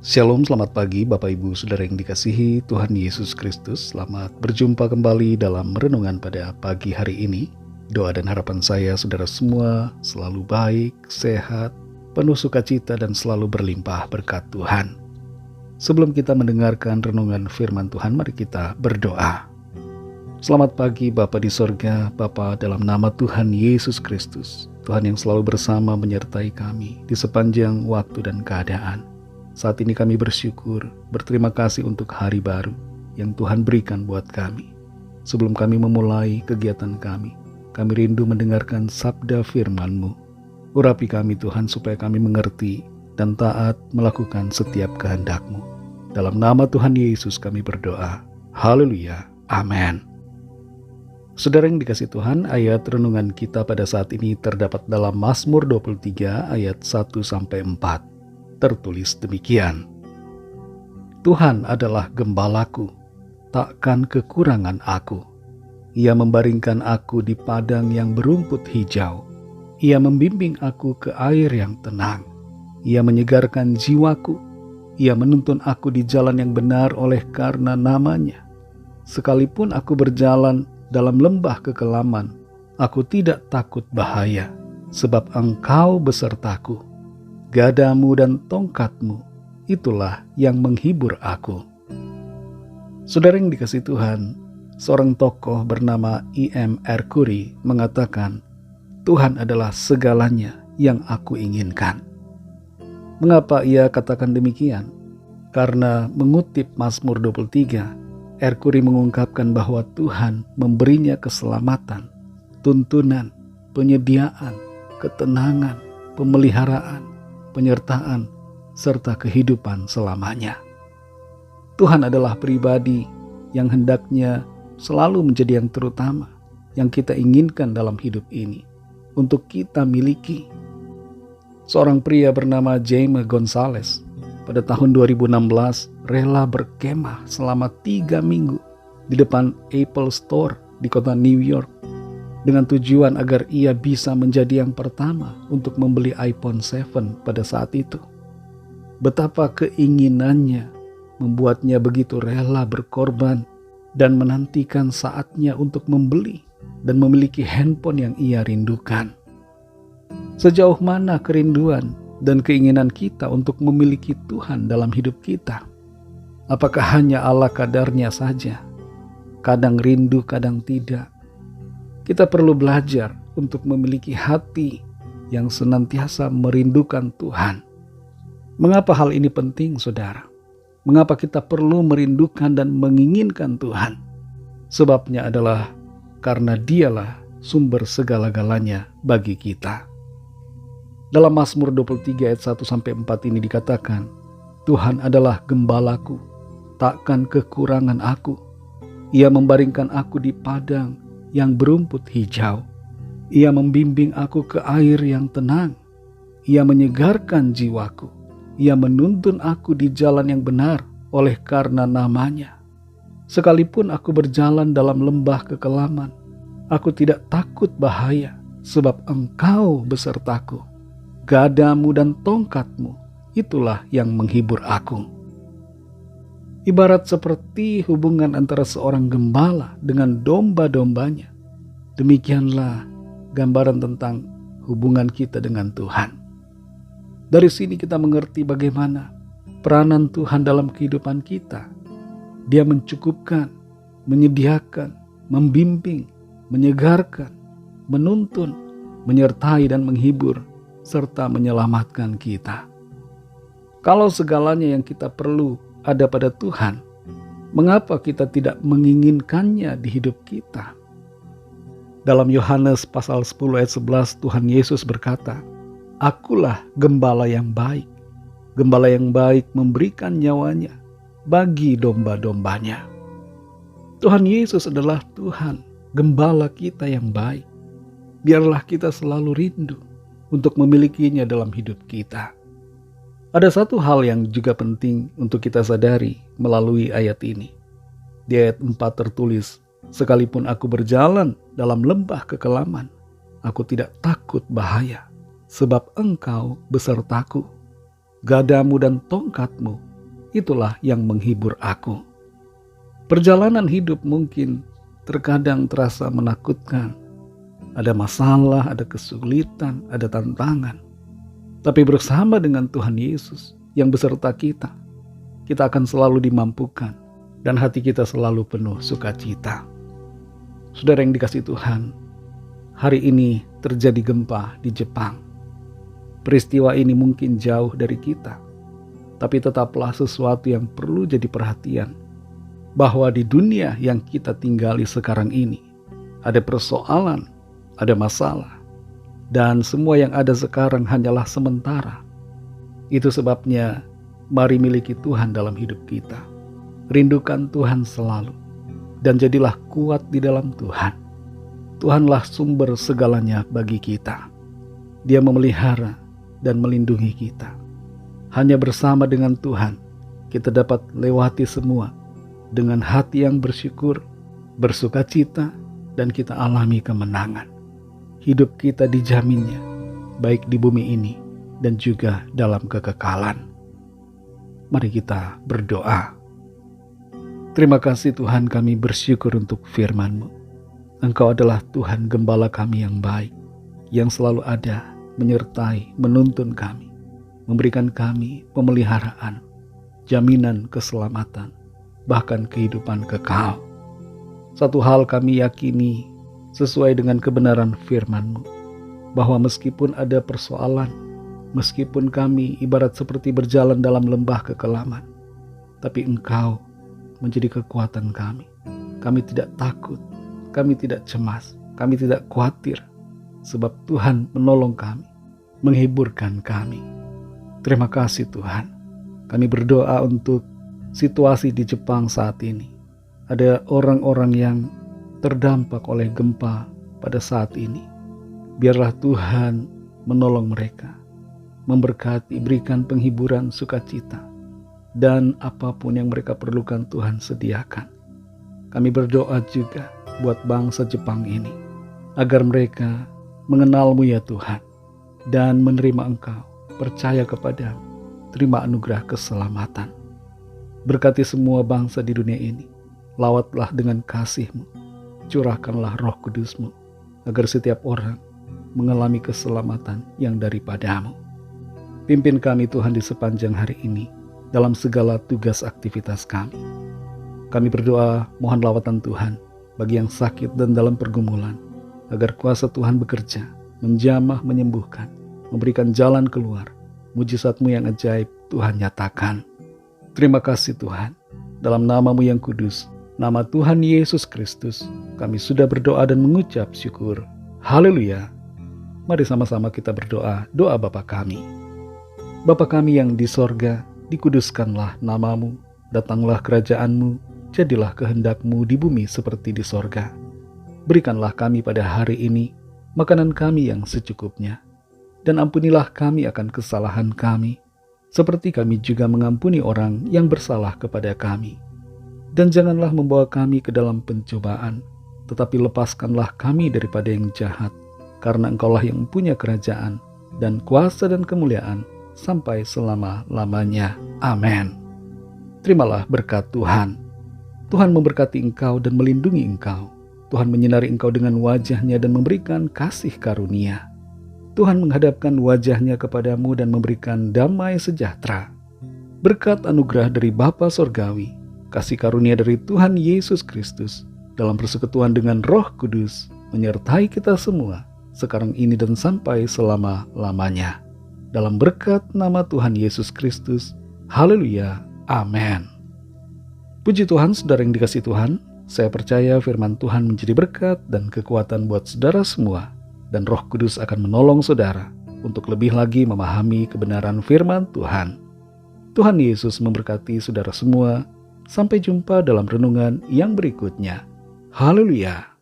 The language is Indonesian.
Shalom, selamat pagi Bapak Ibu Saudara yang dikasihi Tuhan Yesus Kristus. Selamat berjumpa kembali dalam renungan pada pagi hari ini. Doa dan harapan saya saudara semua selalu baik, sehat, penuh sukacita dan selalu berlimpah berkat Tuhan. Sebelum kita mendengarkan renungan firman Tuhan, mari kita berdoa. Selamat pagi Bapa di sorga, Bapa dalam nama Tuhan Yesus Kristus. Tuhan yang selalu bersama menyertai kami di sepanjang waktu dan keadaan. Saat ini kami bersyukur, berterima kasih untuk hari baru yang Tuhan berikan buat kami. Sebelum kami memulai kegiatan kami rindu mendengarkan sabda firman-Mu. Urapi kami Tuhan supaya kami mengerti dan taat melakukan setiap kehendak-Mu. Dalam nama Tuhan Yesus kami berdoa. Haleluya. Amin. Saudara yang dikasihi Tuhan, ayat renungan kita pada saat ini terdapat dalam Mazmur 23 ayat 1-4. Tertulis demikian. Tuhan adalah gembalaku, takkan kekurangan aku. Ia membaringkan aku di padang yang berumput hijau. Ia membimbing aku ke air yang tenang. Ia menyegarkan jiwaku. Ia menuntun aku di jalan yang benar oleh karena namanya. Sekalipun aku berjalan dalam lembah kekelaman, aku tidak takut bahaya, sebab Engkau besertaku. Gadamu dan tongkatmu, itulah yang menghibur aku. Saudara yang dikasihi Tuhan, seorang tokoh bernama I.M. Erkuri mengatakan, Tuhan adalah segalanya yang aku inginkan. Mengapa ia katakan demikian? Karena mengutip Mazmur 23, Erkuri mengungkapkan bahwa Tuhan memberinya keselamatan, tuntunan, penyediaan, ketenangan, pemeliharaan, penyertaan, serta kehidupan selamanya. Tuhan adalah pribadi yang hendaknya selalu menjadi yang terutama, yang kita inginkan dalam hidup ini, untuk kita miliki. Seorang pria bernama Jaime Gonzalez pada tahun 2016 rela berkemah selama 3 minggu di depan Apple Store di kota New York, dengan tujuan agar ia bisa menjadi yang pertama untuk membeli iPhone 7 pada saat itu. Betapa keinginannya membuatnya begitu rela berkorban dan menantikan saatnya untuk membeli dan memiliki handphone yang ia rindukan. Sejauh mana kerinduan dan keinginan kita untuk memiliki Tuhan dalam hidup kita? Apakah hanya ala kadarnya saja? Kadang rindu, kadang tidak. Kita perlu belajar untuk memiliki hati yang senantiasa merindukan Tuhan. Mengapa hal ini penting, saudara? Mengapa kita perlu merindukan dan menginginkan Tuhan? Sebabnya adalah karena Dialah sumber segala-galanya bagi kita. Dalam Mazmur 23 ayat 1-4 ini dikatakan, Tuhan adalah gembalaku, takkan kekurangan aku. Ia membaringkan aku di padang yang berumput hijau. Ia membimbing aku ke air yang tenang. Ia menyegarkan jiwaku. Ia menuntun aku di jalan yang benar oleh karena namanya. Sekalipun aku berjalan dalam lembah kekelaman, aku tidak takut bahaya, sebab Engkau besertaku. Gadamu dan tongkatmu, itulah yang menghibur aku. Ibarat seperti hubungan antara seorang gembala dengan domba-dombanya. Demikianlah gambaran tentang hubungan kita dengan Tuhan. Dari sini kita mengerti bagaimana peranan Tuhan dalam kehidupan kita. Dia mencukupkan, menyediakan, membimbing, menyegarkan, menuntun, menyertai dan menghibur, serta menyelamatkan kita. Kalau segalanya yang kita perlu ada pada Tuhan, mengapa kita tidak menginginkannya di hidup kita? Dalam Yohanes pasal 10 ayat 11 Tuhan Yesus berkata, Akulah gembala yang baik. Gembala yang baik memberikan nyawanya bagi domba-dombanya. Tuhan Yesus adalah Tuhan, gembala kita yang baik. Biarlah kita selalu rindu untuk memilikinya dalam hidup kita. Ada satu hal yang juga penting untuk kita sadari melalui ayat ini. Di ayat 4 tertulis, Sekalipun aku berjalan dalam lembah kekelaman, aku tidak takut bahaya, sebab Engkau besertaku. Gadamu dan tongkatmu, itulah yang menghibur aku. Perjalanan hidup mungkin terkadang terasa menakutkan. Ada masalah, ada kesulitan, ada tantangan. Tapi bersama dengan Tuhan Yesus yang beserta kita akan selalu dimampukan dan hati kita selalu penuh sukacita. Saudara yang dikasihi Tuhan, hari ini terjadi gempa di Jepang. Peristiwa ini mungkin jauh dari kita, tapi tetaplah sesuatu yang perlu jadi perhatian, bahwa di dunia yang kita tinggali sekarang ini ada persoalan, ada masalah, dan semua yang ada sekarang hanyalah sementara. Itu sebabnya mari miliki Tuhan dalam hidup kita. Rindukan Tuhan selalu, dan jadilah kuat di dalam Tuhan. Tuhanlah sumber segalanya bagi kita. Dia memelihara dan melindungi kita. Hanya bersama dengan Tuhan, kita dapat lewati semua dengan hati yang bersyukur, bersukacita, dan kita alami kemenangan. Hidup kita dijaminnya, baik di bumi ini dan juga dalam kekekalan. Mari kita berdoa. Terima kasih Tuhan, kami bersyukur untuk firman-Mu. Engkau adalah Tuhan gembala kami yang baik, yang selalu ada, menyertai, menuntun kami, memberikan kami pemeliharaan, jaminan keselamatan, bahkan kehidupan kekal. Satu hal kami yakini, sesuai dengan kebenaran firman-Mu, bahwa meskipun ada persoalan, meskipun kami ibarat seperti berjalan dalam lembah kekelaman, tapi Engkau menjadi kekuatan kami. Kami tidak takut, kami tidak cemas, kami tidak khawatir, sebab Tuhan menolong kami, menghiburkan kami. Terima kasih Tuhan. Kami berdoa untuk situasi di Jepang saat ini. Ada orang-orang yang terdampak oleh gempa pada saat ini. Biarlah Tuhan menolong mereka, memberkati, berikan penghiburan, sukacita, dan apapun yang mereka perlukan Tuhan sediakan. Kami berdoa juga buat bangsa Jepang ini, agar mereka mengenal-Mu ya Tuhan, dan menerima Engkau, percaya kepadamu, terima anugerah keselamatan. Berkati semua bangsa di dunia ini, lawatlah dengan kasih-Mu, curahkanlah Roh Kudus-Mu, agar setiap orang mengalami keselamatan yang daripada-Mu. Pimpin kami Tuhan di sepanjang hari ini, dalam segala tugas aktivitas kami. Kami berdoa mohon lawatan Tuhan bagi yang sakit dan dalam pergumulan, agar kuasa Tuhan bekerja, menjamah, menyembuhkan, memberikan jalan keluar. Mujizat-Mu yang ajaib Tuhan nyatakan. Terima kasih Tuhan, dalam nama-Mu yang kudus, nama Tuhan Yesus Kristus, kami sudah berdoa dan mengucap syukur. Haleluya. Mari sama-sama kita berdoa, doa Bapa kami. Bapa kami yang di sorga, dikuduskanlah nama-Mu, datanglah kerajaan-Mu, jadilah kehendak-Mu di bumi seperti di sorga. Berikanlah kami pada hari ini makanan kami yang secukupnya, dan ampunilah kami akan kesalahan kami, seperti kami juga mengampuni orang yang bersalah kepada kami. Dan janganlah membawa kami ke dalam pencobaan, tetapi lepaskanlah kami daripada yang jahat, karena Engkaulah yang punya kerajaan, dan kuasa dan kemuliaan, sampai selama-lamanya. Amin. Terimalah berkat Tuhan. Tuhan memberkati engkau dan melindungi engkau. Tuhan menyinari engkau dengan wajah-Nya dan memberikan kasih karunia. Tuhan menghadapkan wajah-Nya kepadamu dan memberikan damai sejahtera. Berkat anugerah dari Bapa Sorgawi, kasih karunia dari Tuhan Yesus Kristus, dalam persekutuan dengan Roh Kudus, menyertai kita semua, sekarang ini dan sampai selama-lamanya. Dalam berkat nama Tuhan Yesus Kristus. Haleluya. Amin. Puji Tuhan, saudara yang dikasihi Tuhan, saya percaya firman Tuhan menjadi berkat dan kekuatan buat saudara semua, dan Roh Kudus akan menolong saudara untuk lebih lagi memahami kebenaran firman Tuhan. Tuhan Yesus memberkati saudara semua. Sampai jumpa dalam renungan yang berikutnya. Haleluya.